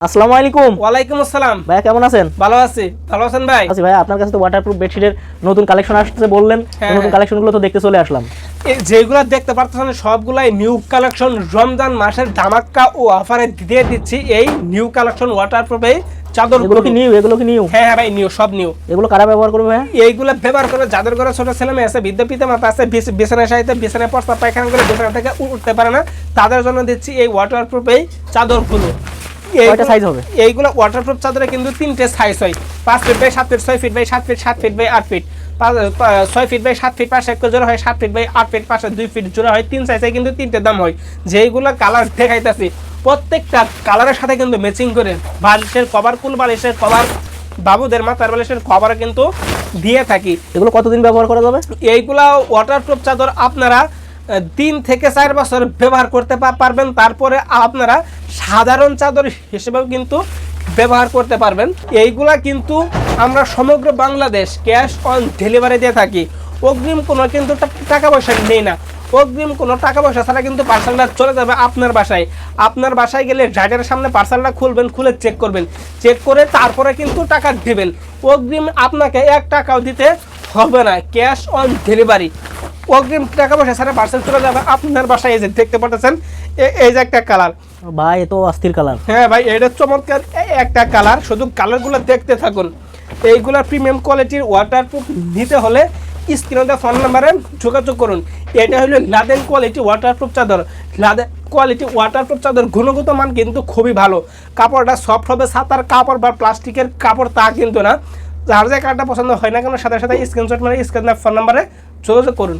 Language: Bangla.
আসসালামু আলাইকুম। ওয়ালাইকুম আসসালাম। ভাইয়া কেমন আছেন? ভালো আছি। ভালো আছেন ভাই? আছি ভাই। আপনার কাছে তো ওয়াটারপ্রুফ বেডশিটের নতুন কালেকশন আসছে বললেন, হ্যাঁ, নতুন কালেকশনগুলো তো দেখতে চলে আসলাম। যেগুলো দেখতে পারতেছেন সবগুলাই নিউ কালেকশন। রমজান মাসের ধামাক্কা ও অফারে দিয়ে দিচ্ছি এই নিউ কালেকশন ওয়াটারপ্রুফ এই চাদর। এগুলো কি নিউ? হ্যাঁ হ্যাঁ ভাই, নিউ, সব নিউ। এগুলো কারা ব্যবহার করবে ভাইয়া? এইগুলো ব্যবহার করে যাদের ঘরে ছোট ছেলে মেয়ে আছে, বৃদ্ধ পিতা মাতা আছে, বিছানায় সাইতে বিছানায় প্রস্তাব পায়খানা করে বিছানা থেকে উঠতে পারে না, তাদের জন্য দিচ্ছি এই ওয়াটারপ্রুফ এই চাদরগুলো। কয়টা সাইজ হবে? এইগুলো ওয়াটারপ্রুফ চাদরে কিন্তু 3টে সাইজ হয়। 5 feet by 7 feet, 6 feet by 7 feet, 7 feet by 8 feet, 6 feet by 7 feet পাশে এক জোড়া হয়, 7 ফিট বাই 8 ফিট পাশে 2 ফিট জোড়া হয়। 3 সাইজে কিন্তু 3টে দাম হয়। যেইগুলো কালার দেখাইতেছি প্রত্যেকটা কালারের সাথে কিন্তু ম্যাচিং করে বালিশের কভার, কুল বালিশের কভার, বাবুদের মাথার বালিশের কভার কিন্তু দিয়ে থাকি। এগুলো কতদিন ব্যবহার করা যাবে? এইগুলা ওয়াটারপ্রুফ চাদর আপনারা 3 থেকে 4 বছর ব্যবহার করতে পারবেন। তারপরে আপনারা সাধারণ চাদর হিসেবেও কিন্তু ব্যবহার করতে পারবেন। এইগুলা কিন্তু আমরা সমগ্র বাংলাদেশ ক্যাশ অন ডেলিভারি দিয়ে থাকি। অগ্রিম কোনো কিন্তু টাকা পয়সা নেই না। অগ্রিম কোনো টাকা পয়সা ছাড়া কিন্তু পার্সেলটা চলে যাবে আপনার বাসায়। আপনার বাসায় গেলে ড্রাইভারের সামনে পার্সেলটা খুলবেন, খুলে চেক করবেন, চেক করে তারপরে কিন্তু টাকা দেবেন। অগ্রিম আপনাকে 1 টাকাও দিতে হবে না, ক্যাশ অন ডেলিভারি। অগ্রিম টাকা পয়সা ছাড়া পার্সেল চলে যাবে আপনার বাসায়। এই যে দেখতে পাচ্ছেন, এই যে একটা কালার ভাই, এ তো অস্থির কালার। হ্যাঁ ভাই, এটা চমৎকার একটা কালার। শুধু কালারগুলো দেখতে থাকুন। এইগুলা প্রিমিয়াম কোয়ালিটির ওয়াটারপ্রুফ নিতে হলে স্ক্রিনে ফোন নাম্বারে যোগাযোগ করুন। এটা হলো লাদেন কোয়ালিটি ওয়াটারপ্রুফ চাদর। লাদেন কোয়ালিটি ওয়াটারপ্রুফ চাদর গুণগত মান কিন্তু খুবই ভালো। কাপড়টা সফট হবে, ছাতার কাপড় বা প্লাস্টিকের কাপড় তা কিন্তু না। যার যে কার্ডটা পছন্দ হয় না কেন, সাথে সাথে স্ক্রিনশট মানে স্ক্রিনে ফোন নাম্বারে যোগাযোগ করুন।